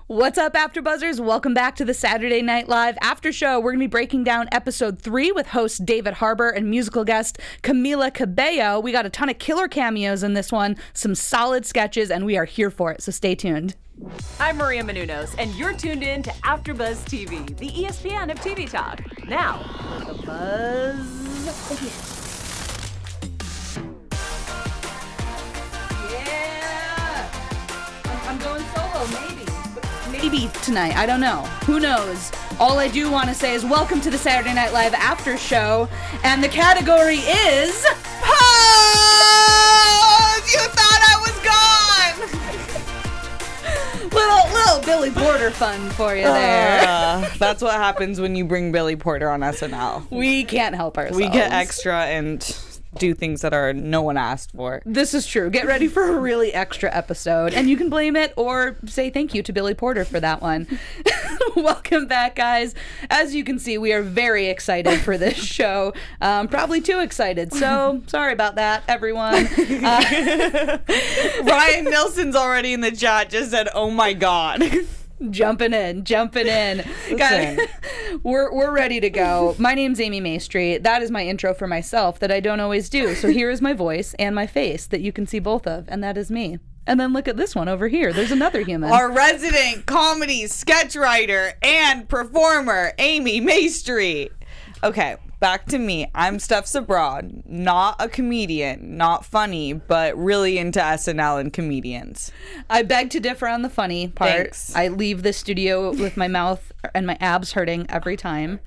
What's up, AfterBuzzers? Welcome back to the Saturday Night Live After Show. We're going to be breaking down episode 3 with host David Harbour and musical guest Camila Cabello. We got a ton of killer cameos in this one, some solid sketches, and we are here for it, so stay tuned. I'm Maria Menounos, and you're tuned in to AfterBuzz TV, the ESPN of TV talk. Now, let the buzz begin. Yeah! I'm going solo, maybe tonight. I don't know. Who knows? All I do want to say is welcome to the Saturday Night Live After Show, and the category is Pause! You thought I was gone! little Billy Porter fun for you there. That's what happens when you bring Billy Porter on SNL. We can't help ourselves. We get extra and do things that are no one asked for. This is true. Get ready for a really extra episode, and you can blame it or say thank you to Billy Porter for that one. Welcome back, guys. As you can see, we are very excited for this show. Probably too excited, so sorry about that, everyone. Ryan Nilsson's already in the chat, just said, oh my God. Jumping in. Guys, we're ready to go. My name's Amy Maestri. That is my intro for myself that I don't always do. So here is my voice and my face that you can see both of, and that is me. And then look at this one over here. There's another human. Our resident comedy sketch writer and performer, Amy Maestri. Okay, back to me. I'm Steph Sabraw, not a comedian, not funny, but really into SNL and comedians. I beg to differ on the funny part. Thanks. I leave the studio with my mouth and my abs hurting every time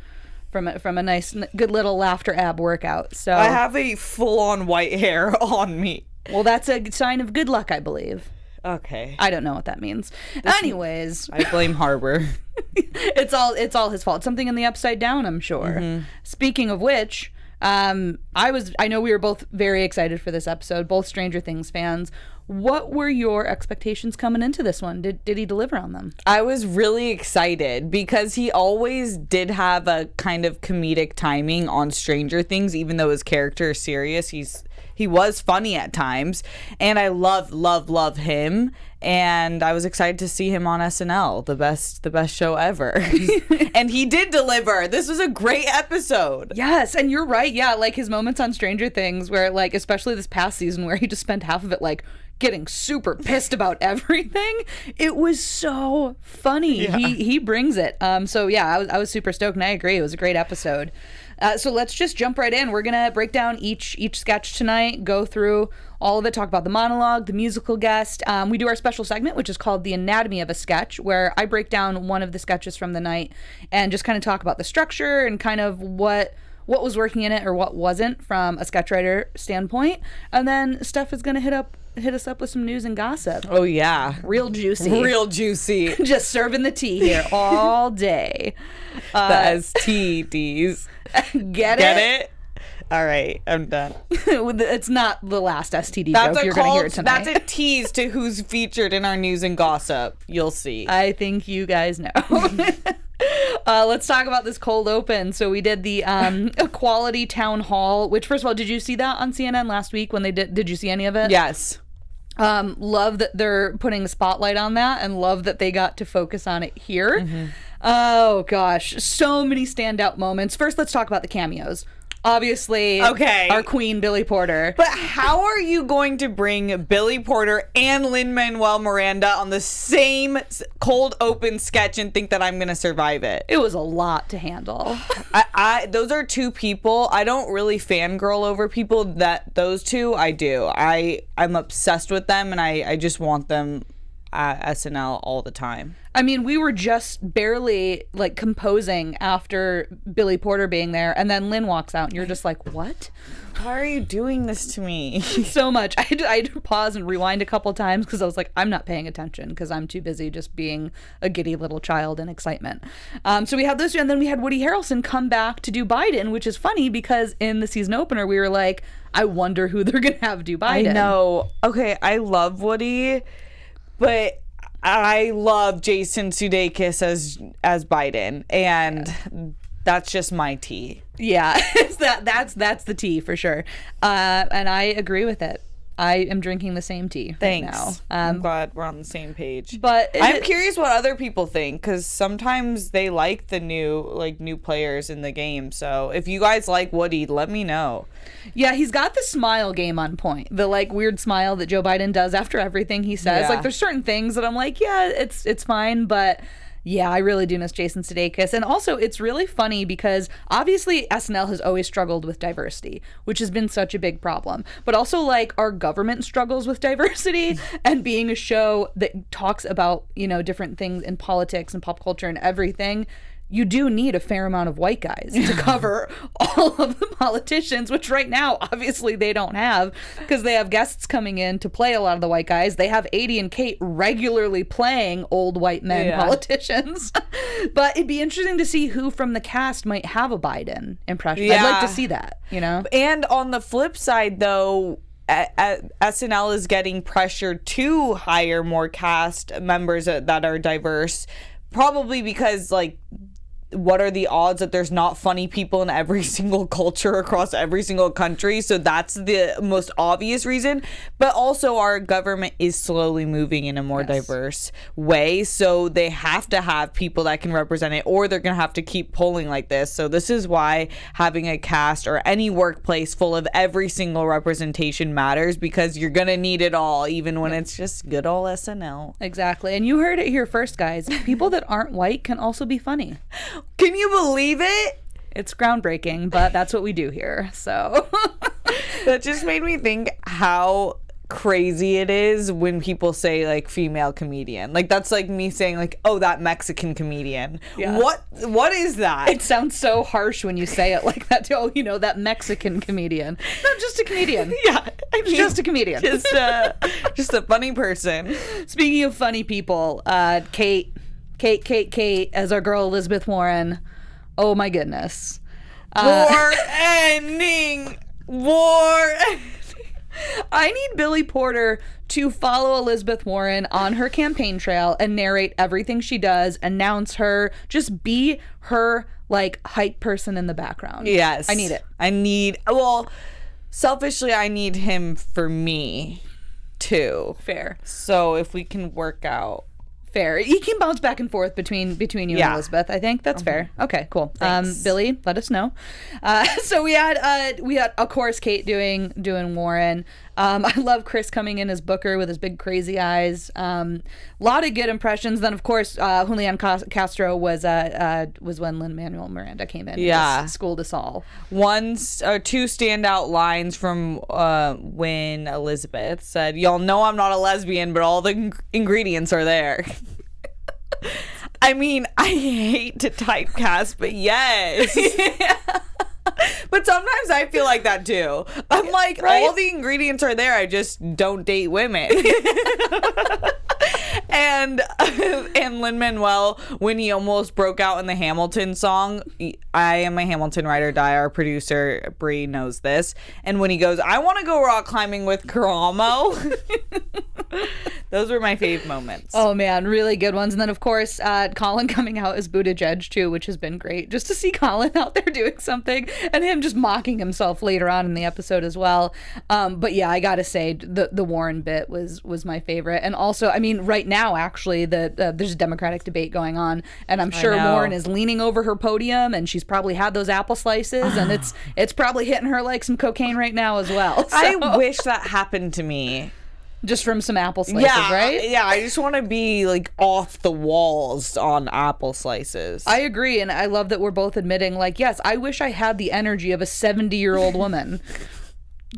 from a nice, good little laughter ab workout. So I have a full-on white hair on me. Well, that's a sign of good luck, I believe. Okay. I don't know what that means. Anyways, I blame Harbour. it's all his fault. Something in the upside down, I'm sure. Mm-hmm. Speaking of which, I know we were both very excited for this episode, both Stranger Things fans. What were your expectations coming into this one? Did he deliver on them? I was really excited because he always did have a kind of comedic timing on Stranger Things, even though his character is serious. He was funny at times, and I love him, and I was excited to see him on SNL, the best show ever. And he did deliver. This was a great episode. Yes, and you're right. Yeah, like his moments on Stranger Things where, like, especially this past season where he just spent half of it, like, getting super pissed about everything. It was so funny. Yeah. He brings it. So yeah, I was super stoked, and I agree. It was a great episode. So let's just jump right in. We're gonna break down each sketch tonight, go through all of it, talk about the monologue, the musical guest. We do our special segment, which is called The Anatomy of a Sketch, where I break down one of the sketches from the night and just kind of talk about the structure and kind of what was working in it or what wasn't from a sketch writer standpoint. And then Steph is gonna hit us up with some news and gossip. Oh yeah, real juicy. Just serving the tea here all day. The STDs. Get it? All right, I'm done. It's not the last STD joke you're going to hear tonight. That's a tease to who's featured in our news and gossip. You'll see. I think you guys know. Let's talk about this cold open. So we did the Equality Town Hall, which, first of all, did you see that on CNN last week when they did you see any of it? Yes. Love that they're putting a spotlight on that, and love that they got to focus on it here. Mm-hmm. Oh gosh, so many standout moments. First, let's talk about the cameos. Obviously, okay, our queen, Billy Porter. But how are you going to bring Billy Porter and Lin Manuel-Miranda on the same cold open sketch and think that I'm going to survive it? It was a lot to handle. Those are two people. I don't really fangirl over people. Those two, I do. I'm obsessed with them, and I just want them at SNL all the time. I mean, we were just barely like composing after Billy Porter being there, and then Lin walks out and you're just like, what? Why are you doing this to me? So much. I had to pause and rewind a couple times because I was like, I'm not paying attention because I'm too busy just being a giddy little child in excitement. So we had this, and then we had Woody Harrelson come back to do Biden, which is funny because in the season opener we were like, I wonder who they're gonna have do Biden. I know. Okay, I love Woody, but I love Jason Sudeikis as Biden, and that's just my tea. Yeah, that's the tea for sure. And I agree with it. I am drinking the same tea Thanks. right now. I'm glad we're on the same page. But I'm curious what other people think, because sometimes they like the new players in the game. So if you guys like Woody, let me know. Yeah, he's got the smile game on point. The like weird smile that Joe Biden does after everything he says. Yeah. Like there's certain things that I'm like, yeah, it's fine, but yeah, I really do miss Jason Sudeikis. And also, it's really funny because obviously SNL has always struggled with diversity, which has been such a big problem. But also, like, our government struggles with diversity, and being a show that talks about, you know, different things in politics and pop culture and everything, you do need a fair amount of white guys to cover all of the politicians, which right now, obviously, they don't have, because they have guests coming in to play a lot of the white guys. They have Adie and Kate regularly playing old white men politicians. But it'd be interesting to see who from the cast might have a Biden impression. I'd like to see that, you know? And on the flip side, though, SNL is getting pressured to hire more cast members that are diverse, probably because, like, what are the odds that there's not funny people in every single culture across every single country? So that's the most obvious reason. But also our government is slowly moving in a more diverse way. So they have to have people that can represent it, or they're going to have to keep polling like this. So this is why having a cast or any workplace full of every single representation matters, because you're going to need it all, even when it's just good old SNL. Exactly. And you heard it here first, guys. People that aren't white can also be funny. Can you believe it? It's groundbreaking, but that's what we do here. So that just made me think how crazy it is when people say like female comedian. Like that's like me saying like, oh, that Mexican comedian. Yeah. What is that? It sounds so harsh when you say it like that. Oh, you know, that Mexican comedian. Not just a comedian. Yeah, I mean, just a comedian. Just a funny person. Speaking of funny people, Kate, as our girl Elizabeth Warren. Oh my goodness. War ending. I need Billy Porter to follow Elizabeth Warren on her campaign trail and narrate everything she does, announce her, just be her like hype person in the background. Yes. I need it. Selfishly, I need him for me too. Fair. So if we can work out. Fair. He can bounce back and forth between you and Elizabeth. I think that's fair. Okay, cool. Billy, let us know. So we had of course Kate doing Warren. I love Chris coming in as Booker with his big crazy eyes. Lot of good impressions. Then of course Julian Castro was when Lin Manuel-Miranda came in. Yeah, schooled us all. Two standout lines from when Elizabeth said, "Y'all know I'm not a lesbian, but all the ingredients are there." I mean, I hate to typecast, but yes. Yeah. But sometimes I feel like that too. I'm like, right? All the ingredients are there. I just don't date women. And Lin-Manuel, when he almost broke out in the Hamilton song, I am a Hamilton ride or die. Our producer Bree knows this. And when he goes, I want to go rock climbing with Karamo. Those were my fave moments. Oh man, really good ones. And then of course Colin coming out as Buttigieg too, which has been great. Just to see Colin out there doing something, and him just mocking himself later on in the episode as well. But yeah, I gotta say the Warren bit was my favorite. And also, I mean, right now actually there's a Democratic debate going on, and I'm sure Warren is leaning over her podium, and she's probably had those apple slices, and it's probably hitting her like some cocaine right now as well. So. I wish that happened to me. Just from some apple slices, right? Yeah, I just want to be like off the walls on apple slices. I agree, and I love that we're both admitting, like, yes, I wish I had the energy of a 70-year-old woman.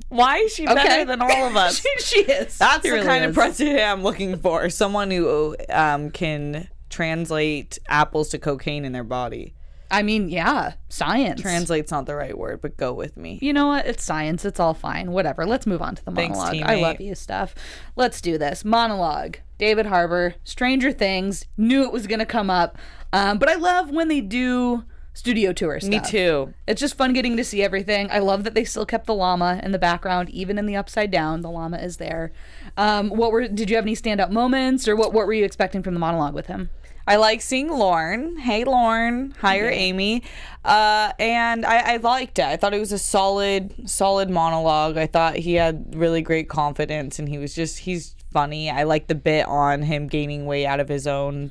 Why is she better than all of us? She is. That's the really kind of president I'm looking for. Someone who can translate apples to cocaine in their body. I mean, yeah, science. Translate's not the right word, but go with me. You know what? It's science. It's all fine. Whatever. Let's move on to the monologue. Thanks, I love you, Steph. Let's do this. Monologue. David Harbour, Stranger Things. Knew it was going to come up. But I love when they do studio tour stuff. Me too. It's just fun getting to see everything. I love that they still kept the llama in the background, even in the Upside Down. The llama is there. Did you have any standout moments, or what were you expecting from the monologue with him? I like seeing Lorne. Hey, Lorne. Hire Amy. And I liked it. I thought it was a solid monologue. I thought he had really great confidence, and he's funny. I like the bit on him gaining weight out of his own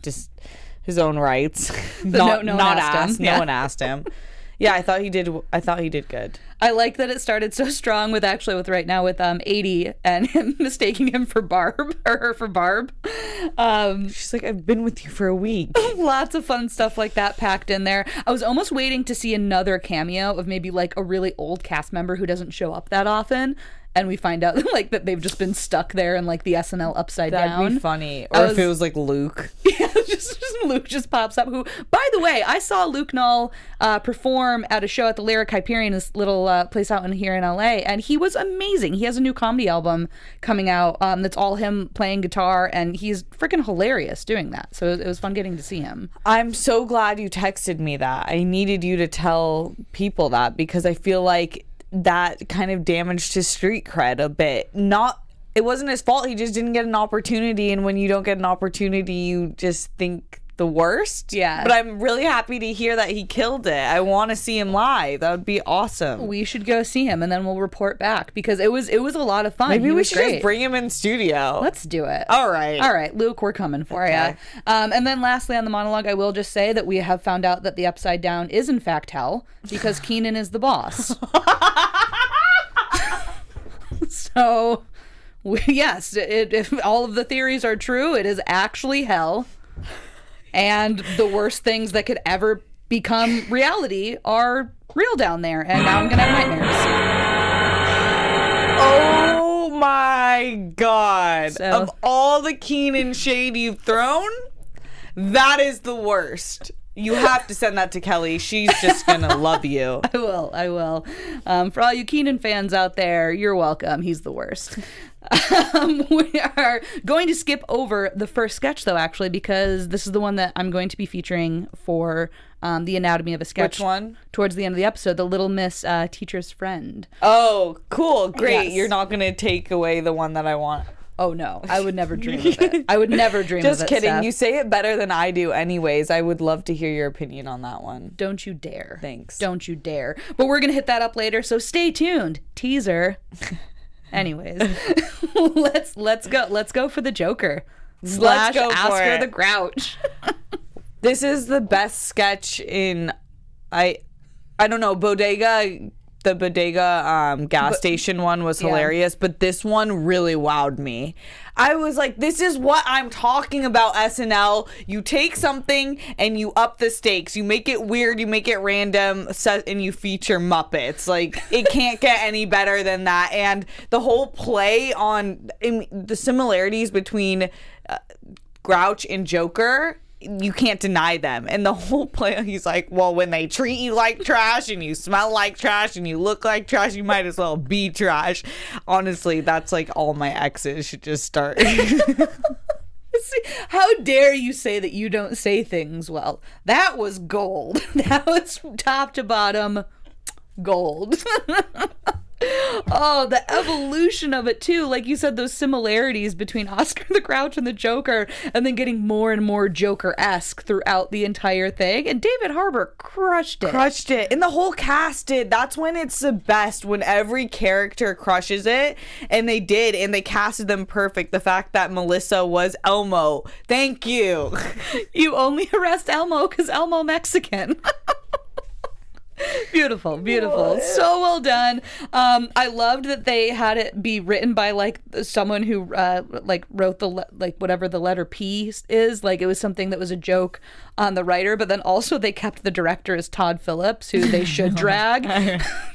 rights. No one asked him. No one asked him. Yeah, I thought he did good. I like that it started so strong with 80 and him mistaking him for Barb, or her for Barb. She's like, I've been with you for a week. Lots of fun stuff like that packed in there. I was almost waiting to see another cameo of maybe like a really old cast member who doesn't show up that often. And we find out like that they've just been stuck there in like the SNL Upside Down. That'd be funny. Or if it was like Luke. Yeah, just Luke just pops up. Who, by the way, I saw Luke Null perform at a show at the Lyric Hyperion, this little place out here in LA, and he was amazing. He has a new comedy album coming out that's all him playing guitar, and he's freaking hilarious doing that. So it was fun getting to see him. I'm so glad you texted me that. I needed you to tell people that, because I feel like that kind of damaged his street cred a bit. It wasn't his fault. He just didn't get an opportunity, and when you don't get an opportunity, you just think the worst. Yeah. But I'm really happy to hear that he killed it. I want to see him live. That would be awesome. We should go see him, and then we'll report back, because it was a lot of fun. Maybe we should just bring him in studio. Let's do it. All right, Luke, we're coming for you. And then lastly on the monologue, I will just say that we have found out that the Upside Down is in fact hell, because Kenan is the boss. So, yes, if all of the theories are true, it is actually hell. And the worst things that could ever become reality are real down there. And now I'm going to have nightmares. Oh my God. So, of all the Kenan shade you've thrown, that is the worst. You have to send that to Kelly. She's just going to love you. I will. For all you Kenan fans out there, you're welcome. He's the worst. We are going to skip over the first sketch, though, actually, because this is the one that I'm going to be featuring for the Anatomy of a Sketch. Which one? Towards the end of the episode, the Little Miss Teacher's Friend. Oh, cool. Great. Yes. You're not going to take away the one that I want. Oh, no. I would never dream of it. I would never dream of it, Just kidding. Steph. You say it better than I do anyways. I would love to hear your opinion on that one. Don't you dare. Thanks. Don't you dare. But we're going to hit that up later, so stay tuned. Teaser. Anyways, let's go. Let's go for the Joker. Let's go for Oscar it. the Grouch. This is the best sketch in I don't know, Bodega. The Bodega gas station one was hilarious, but this one really wowed me. I was like, this is what I'm talking about, SNL. You take something and you up the stakes. You make it weird, you make it random, and you feature Muppets. Like, it can't get any better than that. And the whole play on the similarities between Grouch and Joker, you can't deny them. And the whole play, he's like, well, when they treat you like trash and you smell like trash and you look like trash, you might as well be trash. Honestly, that's like all my exes should just start. How dare you say that you don't say things well? That was gold. That was top to bottom gold. Oh, the evolution of it too. Like you said, those similarities between Oscar the Grouch and the Joker, and then getting more and more Joker-esque throughout the entire thing. And David Harbour crushed it. And the whole cast did. That's when it's the best, when every character crushes it. And they did, and they casted them perfect. The fact that Melissa was Elmo. Thank you. You only arrest Elmo because Elmo Mexican. Beautiful. So well done. I loved that they had it be written by like someone who like wrote the like whatever the letter P is. Like it was something that was a joke on the writer, but then also they kept the director as Todd Phillips, who they should drag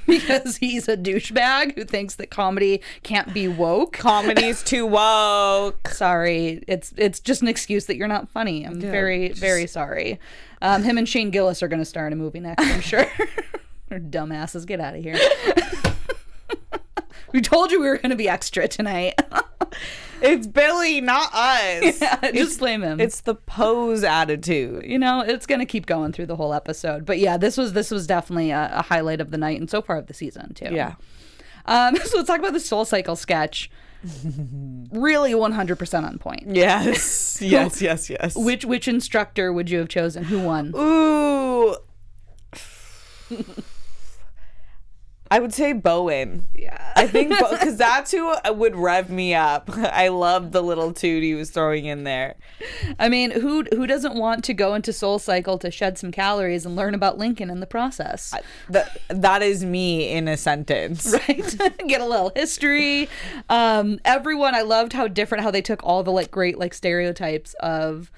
because he's a douchebag who thinks that comedy can't be woke. Comedy's too woke. Sorry, it's just an excuse that you're not funny. I'm very sorry. Him and Shane Gillis are going to star in a movie next, I'm sure. They're dumbasses. Get out of here. We told you we were going to be extra tonight. It's Billy, not us. Yeah, just blame him. It's the pose attitude. You know, it's going to keep going through the whole episode. But yeah, this was definitely a highlight of the night and so far of the season, too. Yeah. So let's talk about the Soul Cycle sketch. Really 100% on point. Yes. Yes. Which instructor would you have chosen? Who won? Ooh. I would say Bowen. Yeah. I think because that's who would rev me up. I loved the little toot he was throwing in there. I mean, who doesn't want to go into Soul Cycle to shed some calories and learn about Lincoln in the process? That is me in a sentence. Right? Get a little history. Everyone, I loved how they took all the like great like stereotypes of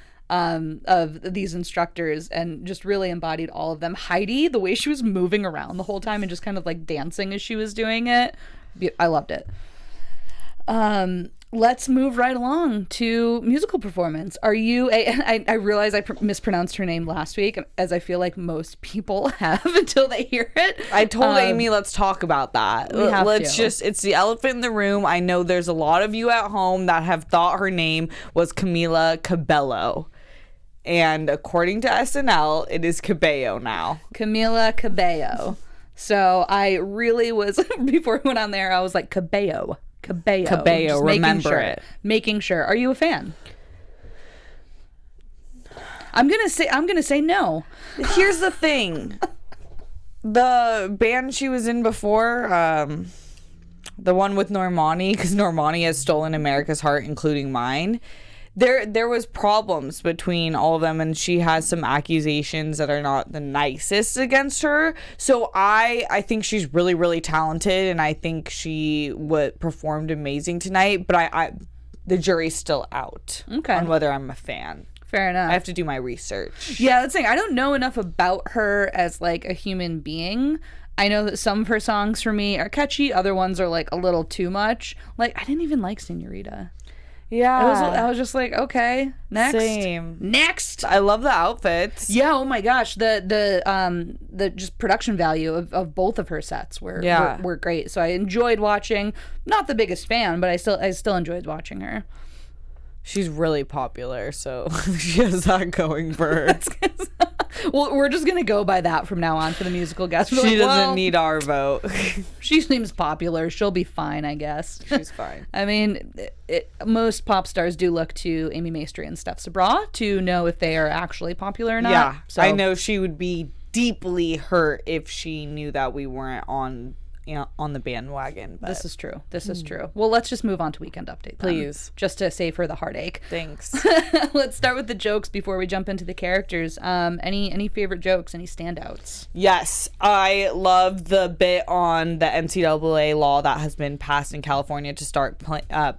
these instructors and just really embodied all of them. Heidi, the way she was moving around the whole time and just kind of like dancing as she was doing it, I loved it. Let's move right along to musical performance. Are you I realize I mispronounced her name last week, as I feel like most people have until they hear it. I told Amy, let's talk about that. It's the elephant in the room. I know there's a lot of you at home that have thought her name was Camila Cabello. And according to SNL, it is Cabello now. Camila Cabello. So I really was, before we went on there, I was like, Cabello. Just remember it. Making sure. Are you a fan? I'm gonna say no. Here's the thing. The band she was in before, the one with Normani, because Normani has stolen America's heart, including mine. There was problems between all of them, and she has some accusations that are not the nicest against her. So I think she's really, really talented, and I think she performed amazing tonight. But I the jury's still out on whether I'm a fan. Fair enough. I have to do my research. Yeah, that's the thing. I don't know enough about her as like a human being. I know that some of her songs for me are catchy. Other ones are like a little too much. Like I didn't even like Senorita. Yeah. I was just like, okay, next. Same. Next. I love the outfits. Yeah, oh my gosh. The just production value of both of her sets were great. So I enjoyed watching. Not the biggest fan, but I still enjoyed watching her. She's really popular, so she has that going for her. Well, we're just gonna go by that from now on for the musical guest. She doesn't need our vote. She seems popular. She'll be fine, I guess. She's fine. I mean, most pop stars do look to Amy Maestri and Steph Sabraw to know if they are actually popular or not. Yeah, so I know she would be deeply hurt if she knew that we weren't on the bandwagon. But. This is true. Well, let's just move on to Weekend Update then, please, just to save her the heartache. Thanks. Let's start with the jokes before we jump into the characters. Any favorite jokes? Any standouts? Yes, I love the bit on the NCAA law that has been passed in California to start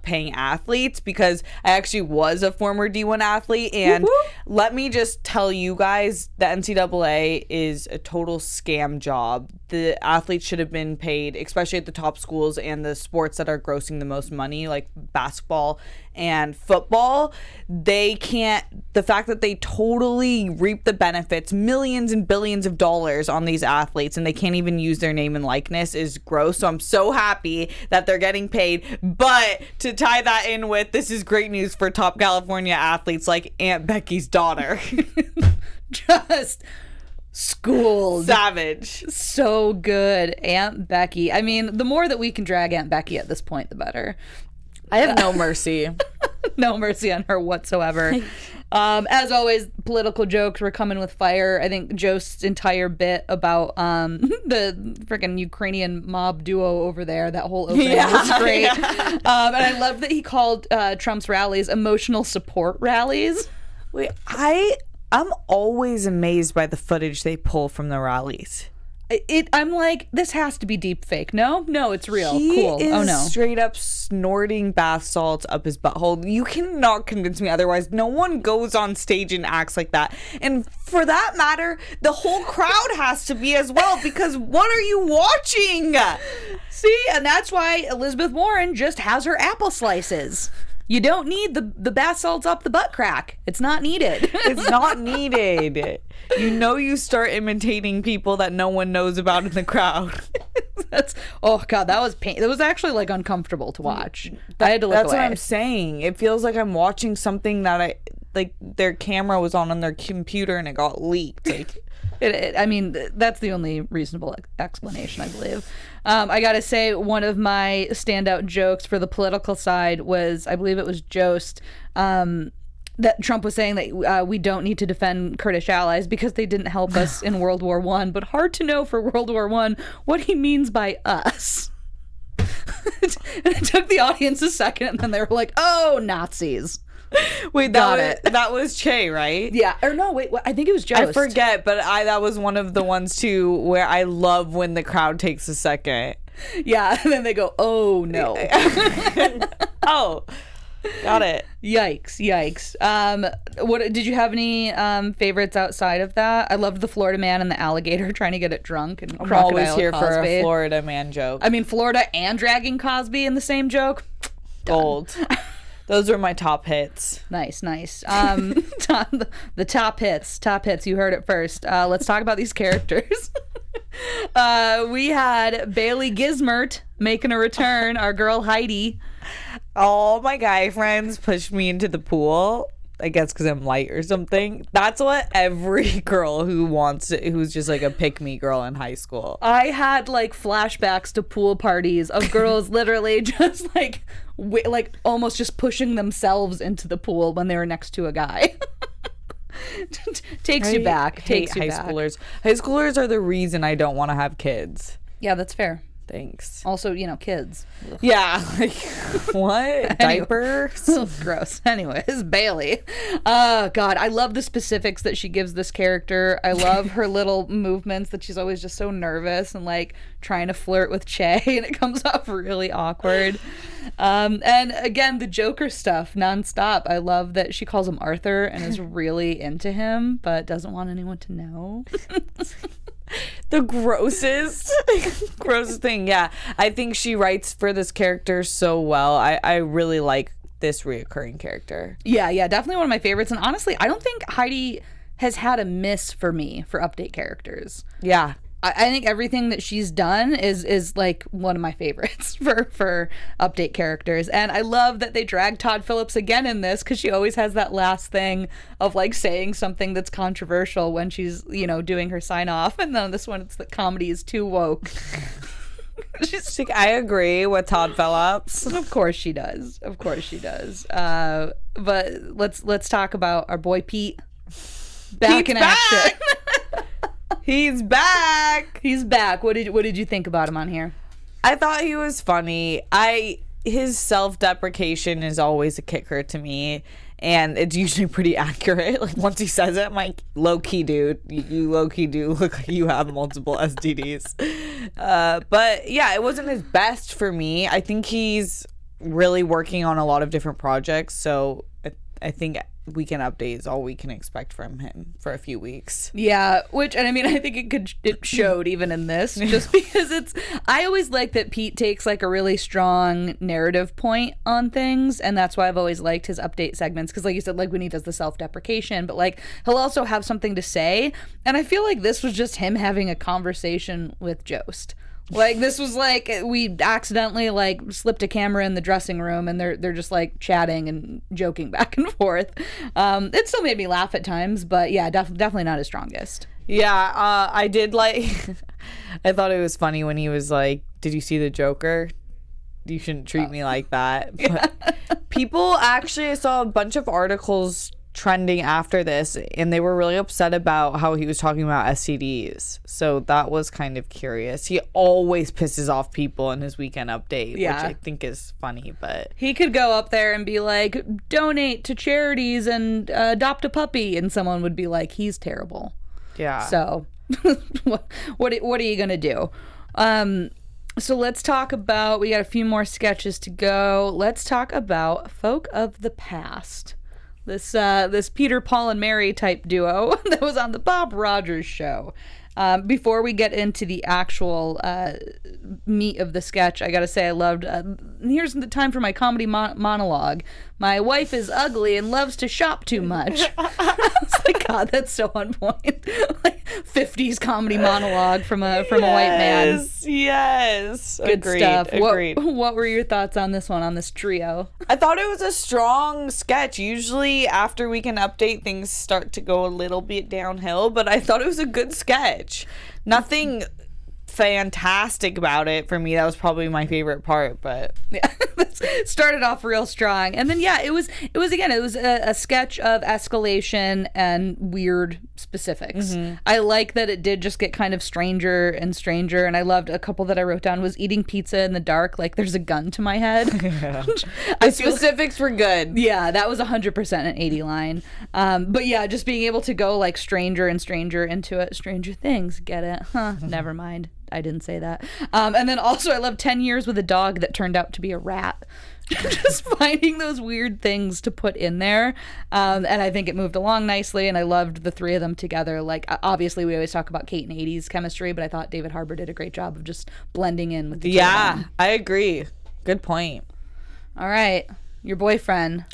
paying athletes, because I actually was a former D1 athlete, and let me just tell you guys, the NCAA is a total scam job. The athletes should have been paid, especially at the top schools and the sports that are grossing the most money, like basketball and football. The fact that they totally reap the benefits, millions and billions of dollars on these athletes, and they can't even use their name and likeness is gross. So I'm so happy that they're getting paid. But to tie that in with, this is great news for top California athletes like Aunt Becky's daughter. Just schooled. Savage. So good. Aunt Becky. I mean, the more that we can drag Aunt Becky at this point, the better. I have no mercy. No mercy on her whatsoever. As always, political jokes were coming with fire. I think Jost's entire bit about the freaking Ukrainian mob duo over there, that whole opening was great. Yeah. And I love that he called Trump's rallies emotional support rallies. Wait, I'm always amazed by the footage they pull from the rallies. I'm like, this has to be deep fake. No, it's real. He cool. Is oh no, straight up snorting bath salts up his butthole. You cannot convince me otherwise. No one goes on stage and acts like that. And for that matter, the whole crowd has to be as well, because what are you watching? See, and that's why Elizabeth Warren just has her apple slices. You don't need the bath salts up the butt crack. It's not needed. It's not needed. You start imitating people that no one knows about in the crowd. Oh god, that was pain. That was actually like uncomfortable to watch. I had to look That's away. what I'm saying. It feels like I'm watching something that their camera was on their computer and it got leaked. Like, I mean, that's the only reasonable explanation, I believe. I gotta say, one of my standout jokes for the political side was, I believe it was Jost, that Trump was saying that we don't need to defend Kurdish allies because they didn't help us in World War I, but hard to know for World War I what he means by us. And it took the audience a second, and then they were like, oh, Nazis. wait, that was Che, right? Yeah. Or no, wait, I think it was Jost. I forget, but that was one of the ones too where I love when the crowd takes a second. Yeah, and then they go, oh, no. Oh, got it. Yikes. What did you have any favorites outside of that? I loved the Florida man and the alligator trying to get it drunk, and I'm Crocodile always here Cosby. for a Florida man joke. I mean, Florida and dragging Cosby in the same joke. Gold. Those were my top hits. Nice. The top hits. You heard it first. Let's talk about these characters. We had Bailey Gizmert making a return. Our girl Heidi. All my guy friends pushed me into the pool. I guess because I'm light or something. That's what every girl who's just like a pick-me girl in high school. I had like flashbacks to pool parties of girls literally just like almost just pushing themselves into the pool when they were next to a guy. Takes you back. Takes you high back. schoolers. High schoolers are the reason I don't want to have kids. Yeah, that's fair. Thanks. Also, kids. Ugh. Yeah. Like, what? Diapers? Gross. Anyways, Bailey. God, I love the specifics that she gives this character. I love her little movements that she's always just so nervous and like trying to flirt with Che, and it comes off really awkward. And again, the Joker stuff nonstop. I love that she calls him Arthur and is really into him, but doesn't want anyone to know. The grossest thing. Yeah, I think she writes for this character so well. I really like this reoccurring character. Yeah, definitely one of my favorites. And honestly, I don't think Heidi has had a miss for me for update characters. Yeah. I think everything that she's done is like one of my favorites for update characters. And I love that they dragged Todd Phillips again in this, because she always has that last thing of like saying something that's controversial when she's, doing her sign off. And then this one, it's that comedy is too woke. She's like, I agree with Todd Phillips. Of course she does. But let's talk about our boy Pete. Back in action. He's back. What did you think about him on here? I thought he was funny. His self-deprecation is always a kicker to me, and it's usually pretty accurate. Like once he says it, I'm like, low-key, dude, you low-key do look like you have multiple STDs. But yeah, it wasn't his best for me. I think he's really working on a lot of different projects, so I think Weekend Update is all we can expect from him for a few weeks. Yeah, and I mean, I think it showed even in this, just because I always like that Pete takes like a really strong narrative point on things, and that's why I've always liked his update segments, because like you said, like when he does the self-deprecation, but like he'll also have something to say, and I feel like this was just him having a conversation with Jost. Like this was like we accidentally like slipped a camera in the dressing room, and they're just like chatting and joking back and forth. It still made me laugh at times, but yeah, definitely not his strongest. Yeah, I did like. I thought it was funny when he was like, "Did you see the Joker? You shouldn't treat me like that." But people actually, I saw a bunch of articles trending after this, and they were really upset about how he was talking about STDs. So that was kind of curious. He always pisses off people in his Weekend Update, which I think is funny, but he could go up there and be like, donate to charities and adopt a puppy, and someone would be like, he's terrible. Yeah. So what are you gonna do? So let's talk about, we got a few more sketches to go. Let's talk about Folk of the Past. This Peter, Paul, and Mary type duo that was on the Bob Rogers show. Before we get into the actual meat of the sketch, I gotta say I loved, here's the time for my comedy monologue. My wife is ugly and loves to shop too much. I was like, God, that's so on point. Like, 50s comedy monologue from a white man. Yes. Good Agreed. stuff. Agreed. What were your thoughts on this one, on this trio? I thought it was a strong sketch. Usually after Weekend Update, things start to go a little bit downhill, but I thought it was a good sketch. Nothing fantastic about it for me. That was probably my favorite part, but yeah. Started off real strong, and then it was a sketch of escalation and weird specifics. I like that it did just get kind of stranger and stranger, and I loved a couple that I wrote down was eating pizza in the dark like there's a gun to my head. The specifics were good. Yeah, that was 100% an 80 line. But yeah, just being able to go like stranger and stranger into it. Stranger Things, get it? Huh, never mind. I didn't say that. And then also I love 10 years with a dog that turned out to be a rat. Just finding those weird things to put in there. And I think it moved along nicely, and I loved the three of them together. Like, obviously we always talk about Kate and 80s chemistry, but I thought David Harbour did a great job of just blending in with the two of them. I agree. Good point. All right. Your boyfriend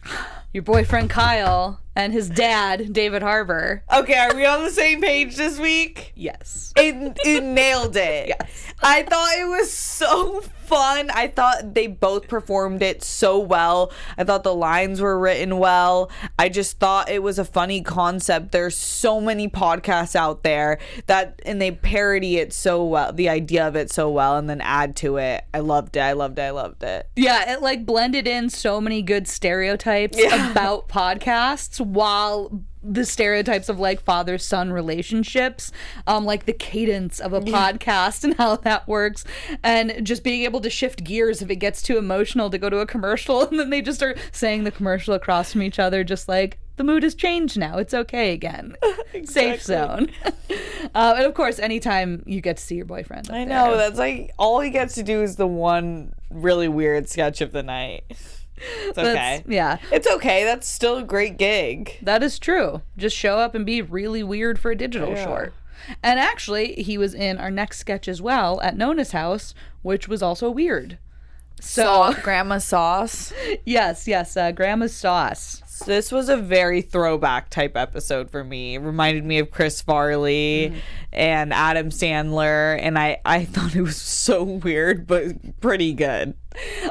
Kyle and his dad, David Harbour. Okay, are we on the same page this week? Yes. It nailed it. Yes. I thought it was so fun. I thought they both performed it so well. I thought the lines were written well. I just thought it was a funny concept. There's so many podcasts out there and they parody it so well, the idea of it so well, and then add to it. I loved it. Yeah, it like blended in so many good stereotypes about podcasts while the stereotypes of like father-son relationships, like the cadence of a podcast and how that works, and just being able to shift gears if it gets too emotional to go to a commercial, and then they just start saying the commercial across from each other, just like, the mood has changed now, it's okay again. Exactly. Safe zone. And of course, anytime you get to see your boyfriend I know, that's like all he gets to do is the one really weird sketch of the night. It's okay. It's okay. That's still a great gig. That is true. Just show up and be really weird for a digital short. And actually, he was in our next sketch as well at Nona's house, which was also weird. So Grandma's Sauce. Yes, Grandma's Sauce. So this was a very throwback type episode for me. It reminded me of Chris Farley and Adam Sandler, and I thought it was so weird, but pretty good.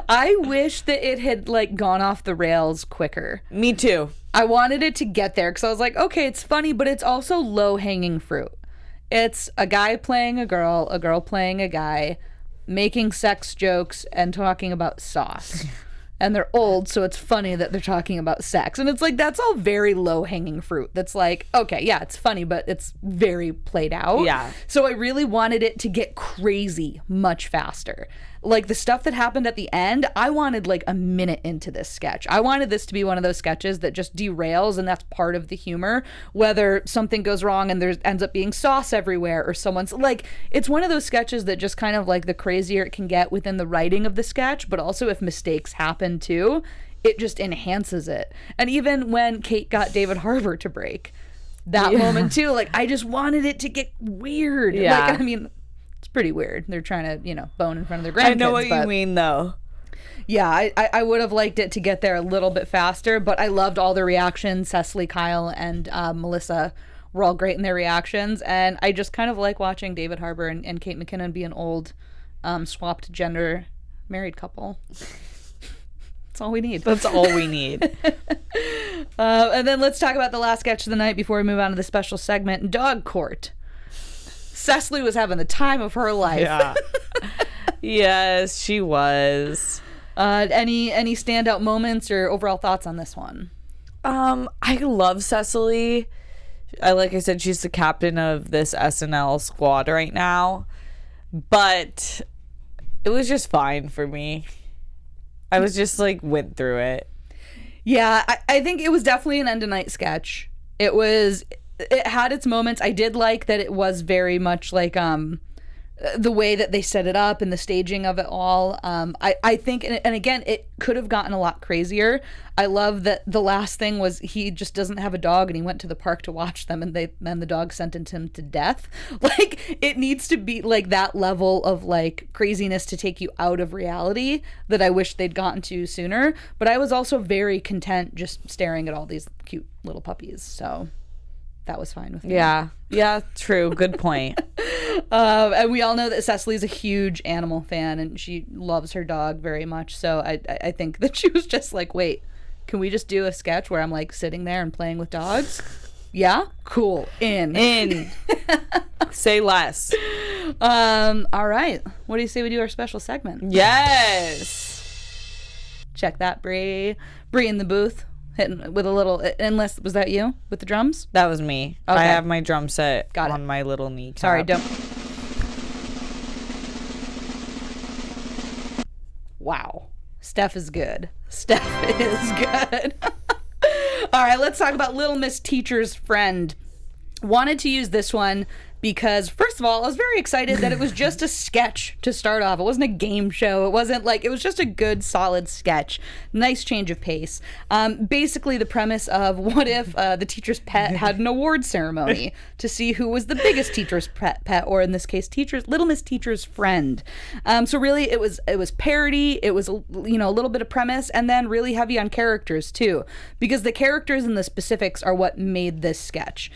I wish that it had like gone off the rails quicker. Me too. I wanted it to get there because I was like, okay, it's funny, but it's also low-hanging fruit. It's a guy playing a girl playing a guy, making sex jokes and talking about sauce. And they're old, so it's funny that they're talking about sex. And it's like, that's all very low-hanging fruit. That's like, okay, yeah, it's funny, but it's very played out. Yeah. So I really wanted it to get crazy much faster. Like, the stuff that happened at the end, I wanted like a minute into this sketch. I wanted this to be one of those sketches that just derails, and that's part of the humor. Whether something goes wrong and there ends up being sauce everywhere, or someone's like, it's one of those sketches that just kind of like the crazier it can get within the writing of the sketch, but also if mistakes happen too, it just enhances it. And even when Kate got David Harbour to break, that moment too, like, I just wanted it to get weird. Yeah. Like, I mean, it's pretty weird. They're trying to, bone in front of their grandkids. I know what you mean, though. Yeah, I would have liked it to get there a little bit faster, but I loved all the reactions. Cecily, Kyle, and Melissa were all great in their reactions, and I just kind of like watching David Harbour and Kate McKinnon be an old, swapped gender married couple. That's all we need. That's all we need. And then let's talk about the last sketch of the night before we move on to the special segment, Dog Court. Cecily was having the time of her life. Yeah. Yes, she was. Any standout moments or overall thoughts on this one? I love Cecily. Like I said, she's the captain of this SNL squad right now. But it was just fine for me. I was just like went through it. Yeah, I think it was definitely an end of night sketch. It had its moments. I did like that it was very much like the way that they set it up and the staging of it all. I think, and again, it could have gotten a lot crazier. I love that the last thing was he just doesn't have a dog and he went to the park to watch them, and the dog sentenced him to death. Like, it needs to be like that level of like craziness to take you out of reality that I wish they'd gotten to sooner. But I was also very content just staring at all these cute little puppies. So that was fine with me. Yeah, true. Good point. And we all know that Cecily's a huge animal fan, and she loves her dog very much. So I think that she was just like, wait, can we just do a sketch where I'm like sitting there and playing with dogs? Yeah? Cool. In. Say less. All right. What do you say we do our special segment? Yes. Check that, Bree. Bree in the booth. Hitting with a little, unless, was that you with the drums? That was me. Okay. I have my drum set Got on it. my little kneecap. Sorry, don't. Wow. Steph is good. Steph is good. All right, let's talk about Little Miss Teacher's Friend. Wanted to use this one because, first of all, I was very excited that it was just a sketch to start off. It wasn't a game show. It wasn't like, it was just a good, solid sketch. Nice change of pace. Basically, the premise of what if the teacher's pet had an award ceremony to see who was the biggest teacher's pet, or in this case, Little Miss Teacher's Friend. So really, it was parody. It was a little bit of premise, and then really heavy on characters too, because the characters and the specifics are what made this sketch.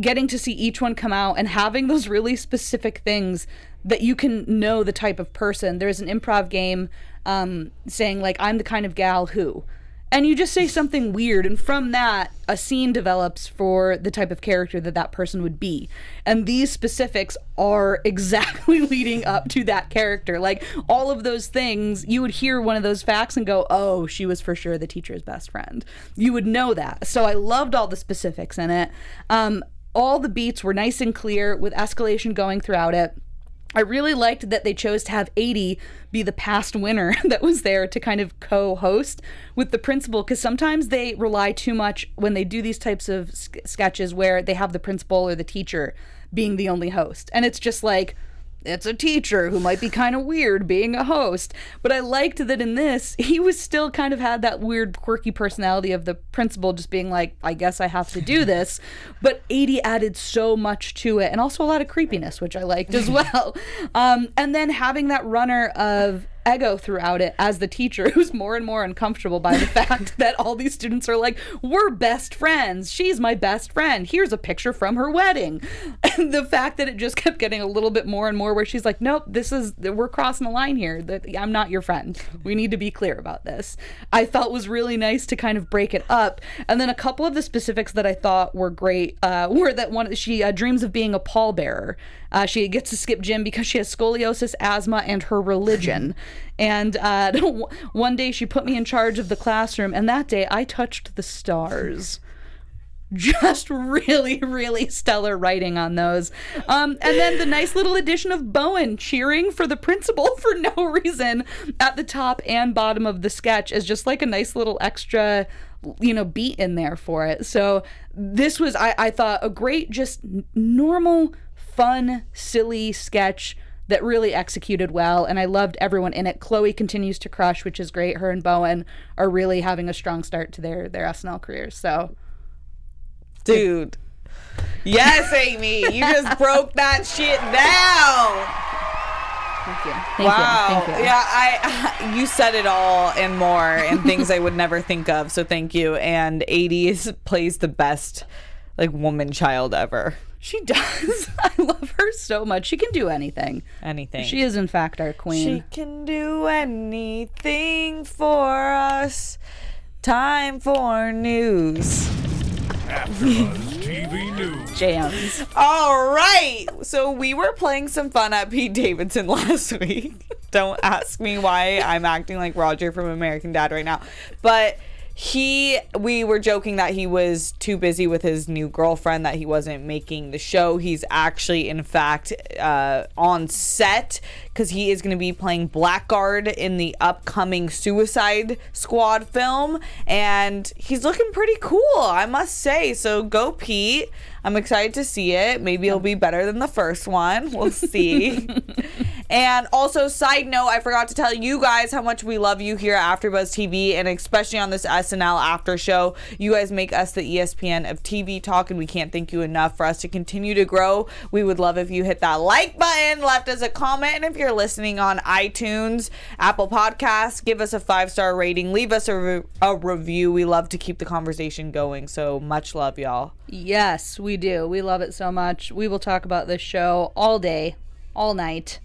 Getting to see each one come out and having those really specific things that you can know the type of person. There's an improv game saying like, I'm the kind of gal who, and you just say something weird, and from that a scene develops for the type of character that person would be, and these specifics are exactly leading up to that character. Like, all of those things, you would hear one of those facts and go, oh, she was for sure the teacher's best friend. You would know that. So I loved all the specifics in it. All the beats were nice and clear with escalation going throughout it. I really liked that they chose to have 80 be the past winner that was there to kind of co-host with the principal, because sometimes they rely too much when they do these types of sketches where they have the principal or the teacher being the only host. And it's just like, it's a teacher who might be kind of weird being a host. But I liked that in this, he was still kind of had that weird, quirky personality of the principal just being like, I guess I have to do this. But 80 added so much to it, and also a lot of creepiness, which I liked as well. And then having that runner of Ego throughout it as the teacher, who's more and more uncomfortable by the fact that all these students are like, we're best friends. She's my best friend. Here's a picture from her wedding. And the fact that it just kept getting a little bit more and more where she's like, nope, we're crossing the line here. I'm not your friend. We need to be clear about this. I felt was really nice to kind of break it up. And then a couple of the specifics that I thought were great were that she dreams of being a pallbearer. She gets to skip gym because she has scoliosis, asthma, and her religion. And one day she put me in charge of the classroom, and that day I touched the stars. Just really, really stellar writing on those. And then the nice little addition of Bowen cheering for the principal for no reason at the top and bottom of the sketch is just like a nice little extra, beat in there for it. So this was, I thought, a great, just normal, fun, silly sketch that really executed well, and I loved everyone in it. Chloe continues to crush, which is great. Her and Bowen are really having a strong start to their SNL careers. So, dude, yes, Amy, you just broke that shit down. Thank you. Wow. Thank you. Yeah, you said it all and more, and things I would never think of. So thank you. And 80 plays the best woman child ever. She does. I love her so much. She can do anything. Anything. She is, in fact, our queen. She can do anything for us. Time for news. AfterBuzz TV News. Jams. All right. So we were playing some fun at Pete Davidson last week. Don't ask me why I'm acting like Roger from American Dad right now. But we were joking that he was too busy with his new girlfriend that he wasn't making the show. He's actually, in fact, on set because he is going to be playing Blackguard in the upcoming Suicide Squad film, and he's looking pretty cool, I must say. So go Pete. I'm excited to see it. Maybe it'll be better than the first one. We'll see. And also, side note, I forgot to tell you guys how much we love you here at AfterBuzz TV, and especially on this SNL after show. You guys make us the ESPN of TV talk, and we can't thank you enough. For us to continue to grow, we would love if you hit that like button, left us a comment, and if you're listening on iTunes, Apple Podcasts, give us a 5-star rating, leave us a review. We love to keep the conversation going, so much love, y'all. Yes, we do. We love it so much. We will talk about this show all day, all night.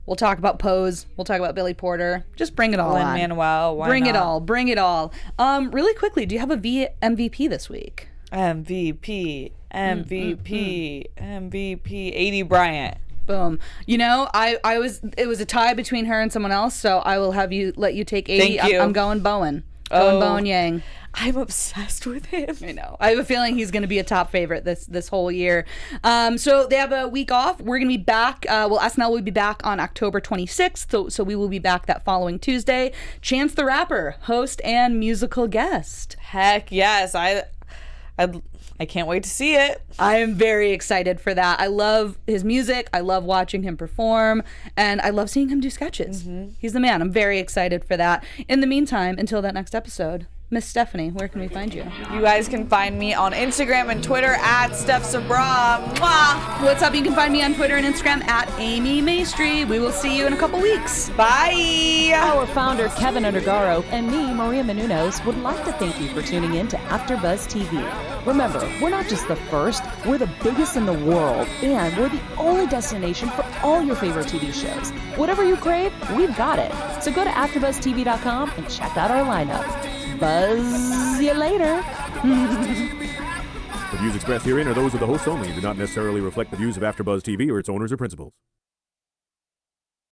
We'll talk about Pose. We'll talk about Billy Porter. Just bring it all Lin on. Manuel, why bring not? it all. Bring it all. Really quickly, do you have a MVP this week? MVP, 80 Bryant. Boom. You know, it was a tie between her and someone else, so I will let you take 80. Thank you. I'm going Bowen. Bowen Yang. I'm obsessed with him. I know. I have a feeling he's going to be a top favorite this whole year. So they have a week off. We're going to be back. SNL will be back on October 26th. So we will be back that following Tuesday. Chance the Rapper, host and musical guest. Heck yes. I can't wait to see it. I am very excited for that. I love his music. I love watching him perform. And I love seeing him do sketches. Mm-hmm. He's the man. I'm very excited for that. In the meantime, until that next episode, Miss Stephanie, where can we find you? You guys can find me on Instagram and Twitter at Steph Sabraw. Mwah! What's up? You can find me on Twitter and Instagram at Amy Maestri. We will see you in a couple weeks. Bye! Our founder, Kevin Undergaro, and me, Maria Menounos, would like to thank you for tuning in to AfterBuzz TV. Remember, we're not just the first, we're the biggest in the world, and we're the only destination for all your favorite TV shows. Whatever you crave, we've got it. So go to AfterBuzzTV.com and check out our lineup. Buzz you later. The views expressed herein are those of the hosts only and do not necessarily reflect the views of AfterBuzz TV or its owners or principals.